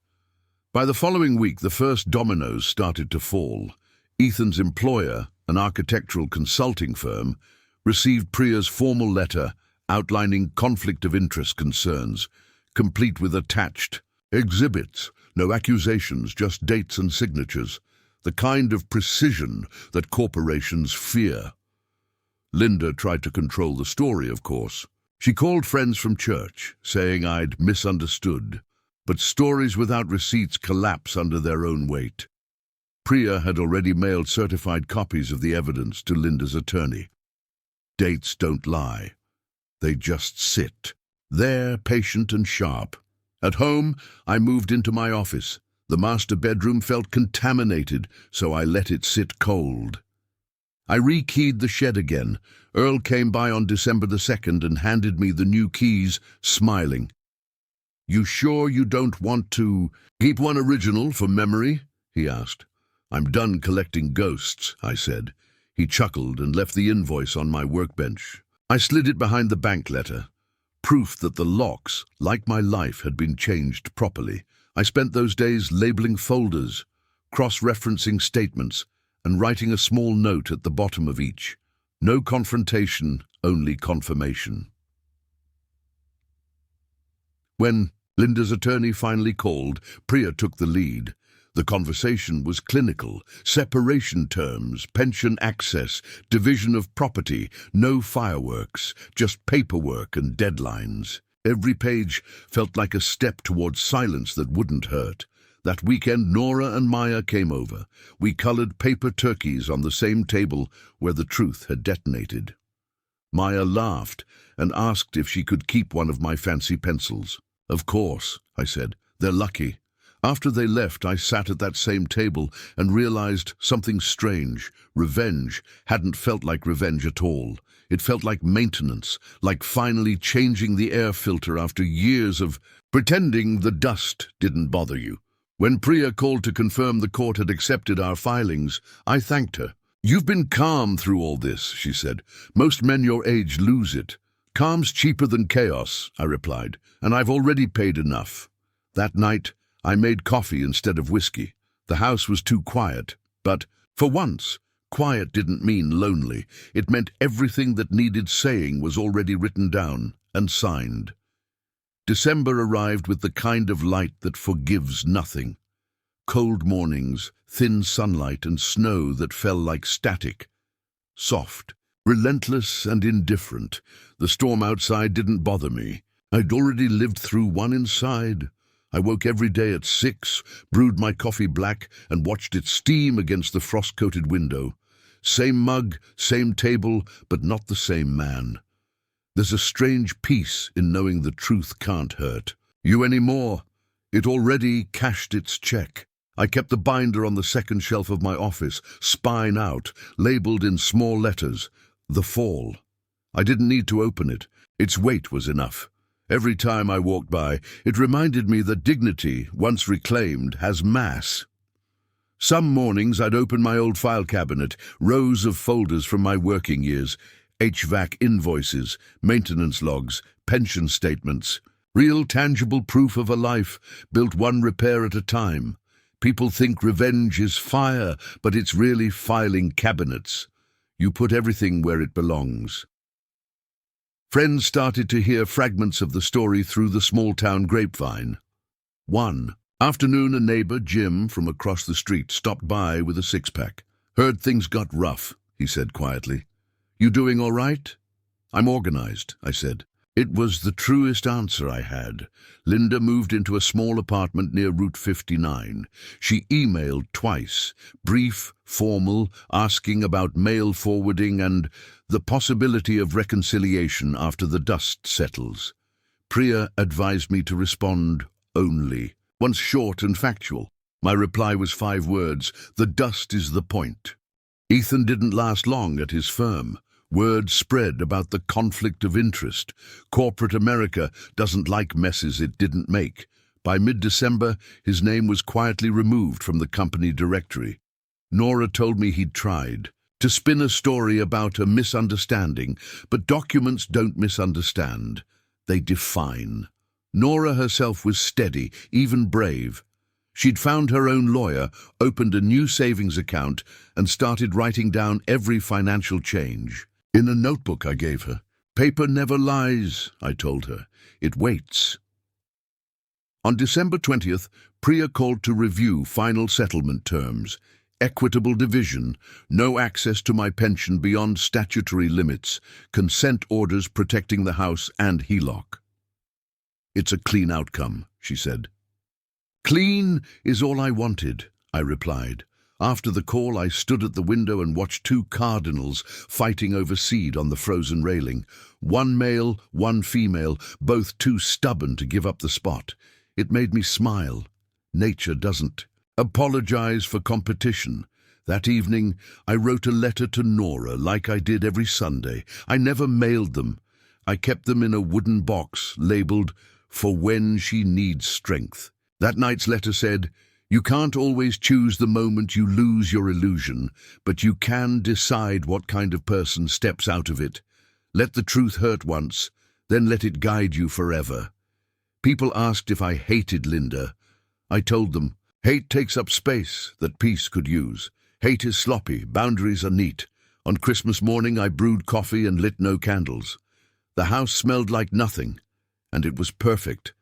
S1: By the following week, the first dominoes started to fall. Ethan's employer, an architectural consulting firm, received Priya's formal letter outlining conflict of interest concerns, complete with attached exhibits, no accusations, just dates and signatures, the kind of precision that corporations fear. Linda tried to control the story, of course. She called friends from church, saying I'd misunderstood, but stories without receipts collapse under their own weight. Priya had already mailed certified copies of the evidence to Linda's attorney. Dates don't lie. They just sit, there, patient and sharp. At home, I moved into my office. The master bedroom felt contaminated, so I let it sit cold. I rekeyed the shed again. Earl came by on December the 2nd and handed me the new keys, smiling. "You sure you don't want to keep one original for memory?" he asked. "I'm done collecting ghosts," I said. He chuckled and left the invoice on my workbench. I slid it behind the bank letter. Proof that the locks, like my life, had been changed properly. I spent those days labeling folders, cross-referencing statements, and writing a small note at the bottom of each. No confrontation, only confirmation. When Linda's attorney finally called, Priya took the lead. The conversation was clinical. Separation terms, pension access, division of property, no fireworks, just paperwork and deadlines. Every page felt like a step towards silence that wouldn't hurt. That weekend, Nora and Maya came over. We colored paper turkeys on the same table where the truth had detonated. Maya laughed and asked if she could keep one of my fancy pencils. "Of course," I said. "They're lucky." After they left, I sat at that same table and realized something strange. Revenge hadn't felt like revenge at all. It felt like maintenance, like finally changing the air filter after years of pretending the dust didn't bother you. When Priya called to confirm the court had accepted our filings, I thanked her. "You've been calm through all this," she said. "Most men your age lose it." "Calm's cheaper than chaos," I replied, "and I've already paid enough." That night, I made coffee instead of whiskey. The house was too quiet, but, for once, quiet didn't mean lonely. It meant everything that needed saying was already written down and signed. December arrived with the kind of light that forgives nothing. Cold mornings, thin sunlight, and snow that fell like static. Soft, relentless and indifferent. The storm outside didn't bother me. I'd already lived through one inside. I woke every day at 6, brewed my coffee black, and watched it steam against the frost-coated window. Same mug, same table, but not the same man. There's a strange peace in knowing the truth can't hurt you anymore. It already cashed its check. I kept the binder on the second shelf of my office, spine out, labeled in small letters, "The Fall." I didn't need to open it. Its weight was enough. Every time I walked by, it reminded me that dignity, once reclaimed, has mass. Some mornings I'd open my old file cabinet, rows of folders from my working years, HVAC invoices, maintenance logs, pension statements, real tangible proof of a life, built one repair at a time. People think revenge is fire, but it's really filing cabinets. You put everything where it belongs. Friends started to hear fragments of the story through the small-town grapevine. One afternoon, a neighbor, Jim, from across the street, stopped by with a six-pack. "Heard things got rough," he said quietly. "You doing all right?" "I'm organized," I said. It was the truest answer I had. Linda moved into a small apartment near Route 59. She emailed twice, brief, formal, asking about mail forwarding and the possibility of reconciliation after the dust settles. Priya advised me to respond only, once short and factual. My reply was 5 words: "The dust is the point." Ethan didn't last long at his firm. Word spread about the conflict of interest. Corporate America doesn't like messes it didn't make. By mid-December, his name was quietly removed from the company directory. Nora told me he'd tried to spin a story about a misunderstanding, but documents don't misunderstand. They define. Nora herself was steady, even brave. She'd found her own lawyer, opened a new savings account, and started writing down every financial change. In a notebook I gave her. Paper never lies, I told her. It waits. On December 20th, Priya called to review final settlement terms. Equitable division, no access to my pension beyond statutory limits, consent orders protecting the house and HELOC. It's a clean outcome, she said. Clean is all I wanted, I replied. After the call, I stood at the window and watched two cardinals fighting over seed on the frozen railing. One male, one female, both too stubborn to give up the spot. It made me smile. Nature doesn't apologize for competition. That evening, I wrote a letter to Nora like I did every Sunday. I never mailed them. I kept them in a wooden box labeled, "For when she needs strength." That night's letter said, "You can't always choose the moment you lose your illusion, but you can decide what kind of person steps out of it. Let the truth hurt once, then let it guide you forever." People asked if I hated Linda. I told them, hate takes up space that peace could use. Hate is sloppy, boundaries are neat. On Christmas morning I brewed coffee and lit no candles. The house smelled like nothing, and it was perfect.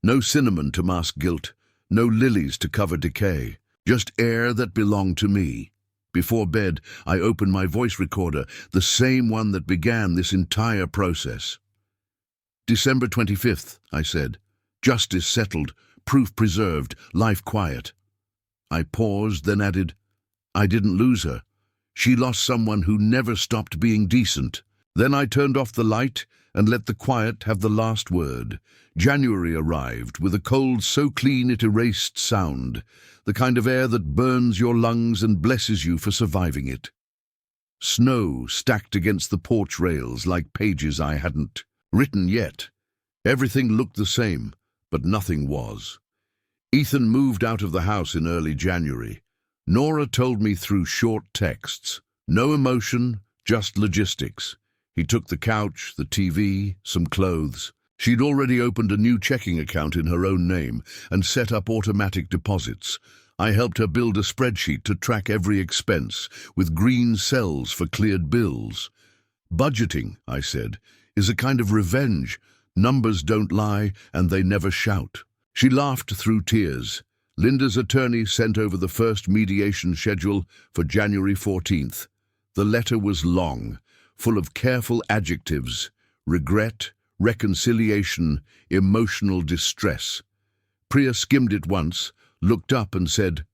S1: No cinnamon to mask guilt, no lilies to cover decay, just air that belonged to me. Before bed, I opened my voice recorder, the same one that began this entire process. December 25th, I said. Justice settled, proof preserved, life quiet. I paused, then added, I didn't lose her. She lost someone who never stopped being decent. Then I turned off the light and let the quiet have the last word. January arrived with a cold so clean it erased sound, the kind of air that burns your lungs and blesses you for surviving it. Snow stacked against the porch rails like pages I hadn't written yet. Everything looked the same, but nothing was. Ethan moved out of the house in early January. Nora told me through short texts. No emotion, just logistics. He took the couch, the TV, some clothes. She'd already opened a new checking account in her own name and set up automatic deposits. I helped her build a spreadsheet to track every expense, with green cells for cleared bills. Budgeting, I said, is a kind of revenge. Numbers don't lie, and they never shout. She laughed through tears. Linda's attorney sent over the first mediation schedule for January 14th. The letter was long, full of careful adjectives: regret, reconciliation, emotional distress. Priya skimmed it once, looked up and said,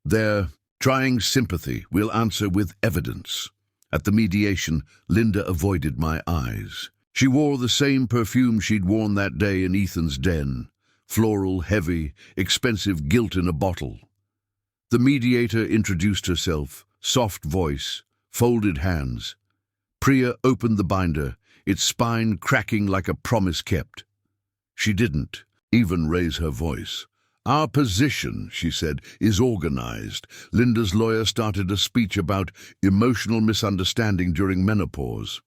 S1: "They're trying sympathy. We'll answer with evidence." At the mediation, Linda avoided my eyes. She wore the same perfume she'd worn that day in Ethan's den. Floral, heavy, expensive guilt in a bottle. The mediator introduced herself, soft voice, folded hands. Priya opened the binder, its spine cracking like a promise kept. She didn't even raise her voice. "Our position," she said, "is organized." Linda's lawyer started a speech about emotional misunderstanding during menopause.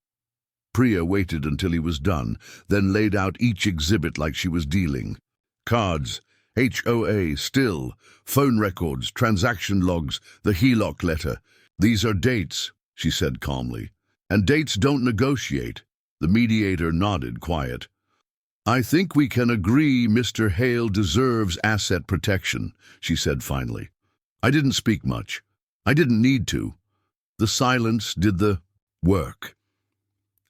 S1: Priya waited until he was done, then laid out each exhibit like she was dealing. Cards, HOA, still, phone records, transaction logs, the HELOC letter. "These are dates," she said calmly. "And dates don't negotiate." The mediator nodded, quiet. "I think we can agree Mr. Hale deserves asset protection," she said finally. I didn't speak much. I didn't need to. The silence did the work.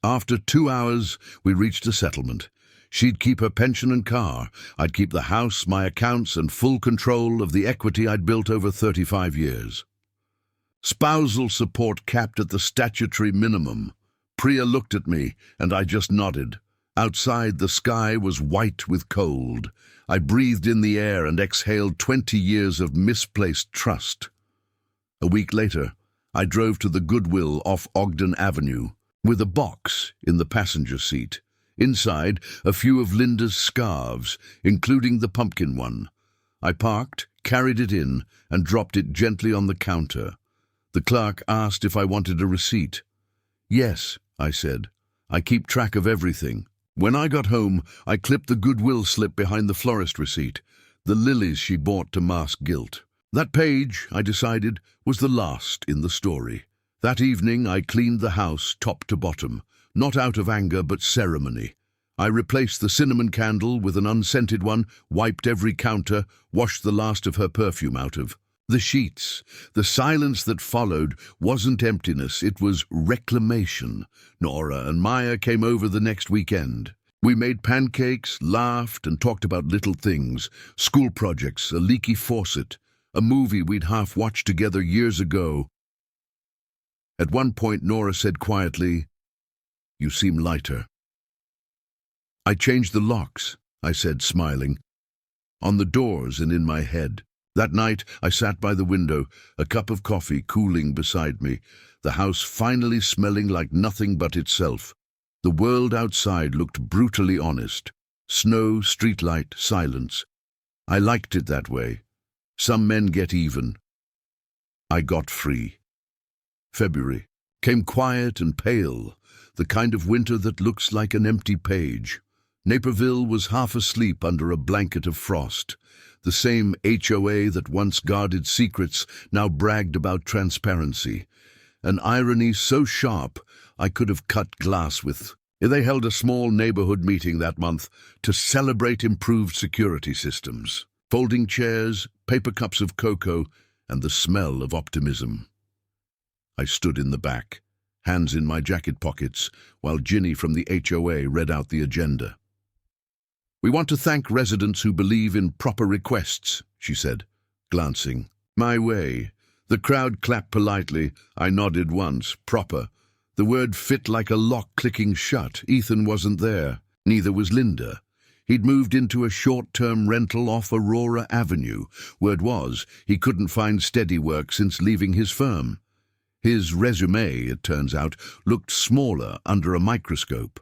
S1: After 2 hours, we reached a settlement. She'd keep her pension and car. I'd keep the house, my accounts, and full control of the equity I'd built over 35 years. Spousal support capped at the statutory minimum. Priya looked at me, and I just nodded. Outside, the sky was white with cold. I breathed in the air and exhaled 20 years of misplaced trust. A week later, I drove to the Goodwill off Ogden Avenue, with a box in the passenger seat. Inside, a few of Linda's scarves, including the pumpkin one. I parked, carried it in, and dropped it gently on the counter. The clerk asked if I wanted a receipt. Yes, I said. I keep track of everything. When I got home, I clipped the goodwill slip behind the florist receipt, the lilies she bought to mask guilt. That page, I decided, was the last in the story. That evening, I cleaned the house top to bottom, not out of anger but ceremony. I replaced the cinnamon candle with an unscented one, wiped every counter, washed the last of her perfume out of. The sheets, the silence that followed, wasn't emptiness, it was reclamation. Nora and Maya came over the next weekend. We made pancakes, laughed, and talked about little things, school projects, a leaky faucet, a movie we'd half-watched together years ago. At one point, Nora said quietly, "You seem lighter." "I changed the locks," I said, smiling, "on the doors and in my head." That night, I sat by the window, a cup of coffee cooling beside me, the house finally smelling like nothing but itself. The world outside looked brutally honest. Snow, streetlight, silence. I liked it that way. Some men get even. I got free. February came quiet and pale, the kind of winter that looks like an empty page. Naperville was half asleep under a blanket of frost. The same HOA that once guarded secrets now bragged about transparency. An irony so sharp I could have cut glass with. They held a small neighborhood meeting that month to celebrate improved security systems. Folding chairs, paper cups of cocoa, and the smell of optimism. I stood in the back, hands in my jacket pockets, while Ginny from the HOA read out the agenda. "We want to thank residents who believe in proper requests," she said, glancing my way. The crowd clapped politely. I nodded once. Proper. The word fit like a lock clicking shut. Ethan wasn't there. Neither was Linda. He'd moved into a short-term rental off Aurora Avenue. Word was, he couldn't find steady work since leaving his firm. His resume, it turns out, looked smaller under a microscope.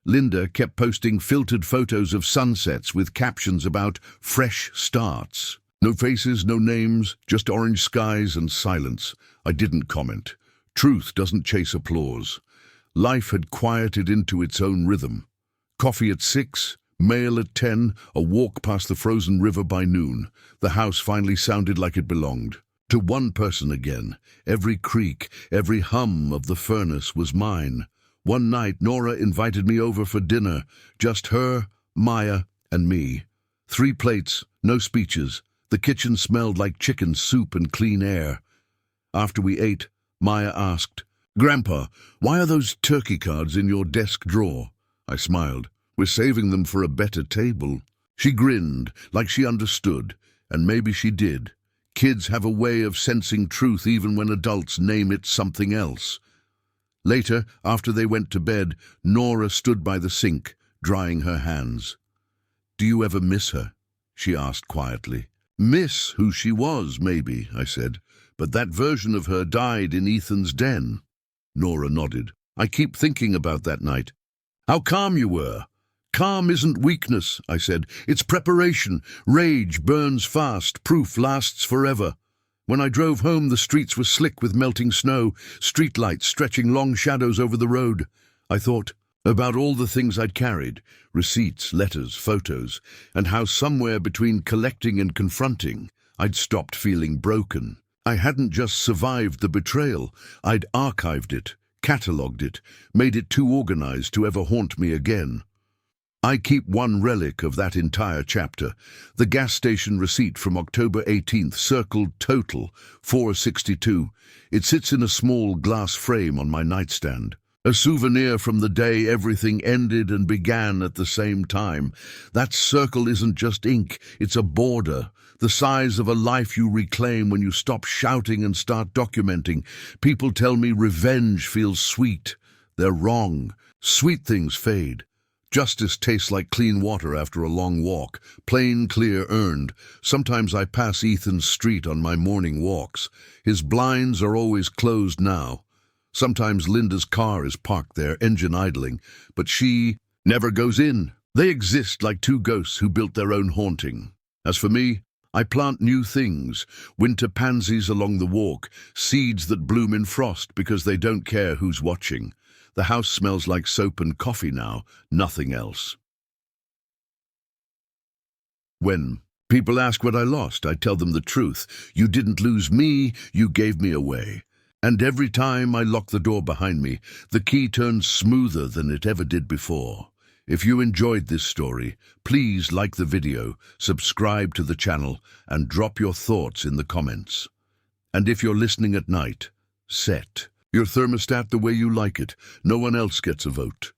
S1: Linda kept posting filtered photos of sunsets with captions about fresh starts. No faces, no names, just orange skies and silence. I didn't comment. Truth doesn't chase applause. Life had quieted into its own rhythm. Coffee at 6, mail at 10, a walk past the frozen river by noon. The house finally sounded like it belonged. To one person again. Every creak, every hum of the furnace was mine. One night, Nora invited me over for dinner. Just her, Maya, and me. 3 plates, no speeches. The kitchen smelled like chicken soup and clean air. After we ate, Maya asked, "Grandpa, why are those turkey cards in your desk drawer?" I smiled. "We're saving them for a better table." She grinned, like she understood, and maybe she did. Kids have a way of sensing truth even when adults name it something else. Later, after they went to bed, Nora stood by the sink, drying her hands. "Do you ever miss her?" she asked quietly. "Miss who she was, maybe," I said, "but that version of her died in Ethan's den." Nora nodded. "I keep thinking about that night. How calm you were." "Calm isn't weakness," I said. "It's preparation. Rage burns fast. Proof lasts forever." When I drove home, the streets were slick with melting snow, streetlights stretching long shadows over the road. I thought about all the things I'd carried, receipts, letters, photos, and how somewhere between collecting and confronting, I'd stopped feeling broken. I hadn't just survived the betrayal, I'd archived it, catalogued it, made it too organized to ever haunt me again. I keep one relic of that entire chapter, the gas station receipt from October 18th, circled total, 462. It sits in a small glass frame on my nightstand. A souvenir from the day everything ended and began at the same time. That circle isn't just ink, it's a border, the size of a life you reclaim when you stop shouting and start documenting. People tell me revenge feels sweet. They're wrong. Sweet things fade. Justice tastes like clean water after a long walk, plain, clear, earned. Sometimes I pass Ethan's street on my morning walks. His blinds are always closed now. Sometimes Linda's car is parked there, engine idling, but she never goes in. They exist like two ghosts who built their own haunting. As for me, I plant new things, winter pansies along the walk, seeds that bloom in frost because they don't care who's watching. The house smells like soap and coffee now, nothing else. When people ask what I lost, I tell them the truth. You didn't lose me, you gave me away. And every time I lock the door behind me, the key turns smoother than it ever did before. If you enjoyed this story, please like the video, subscribe to the channel, and drop your thoughts in the comments. And if you're listening at night, set your thermostat the way you like it. No one else gets a vote.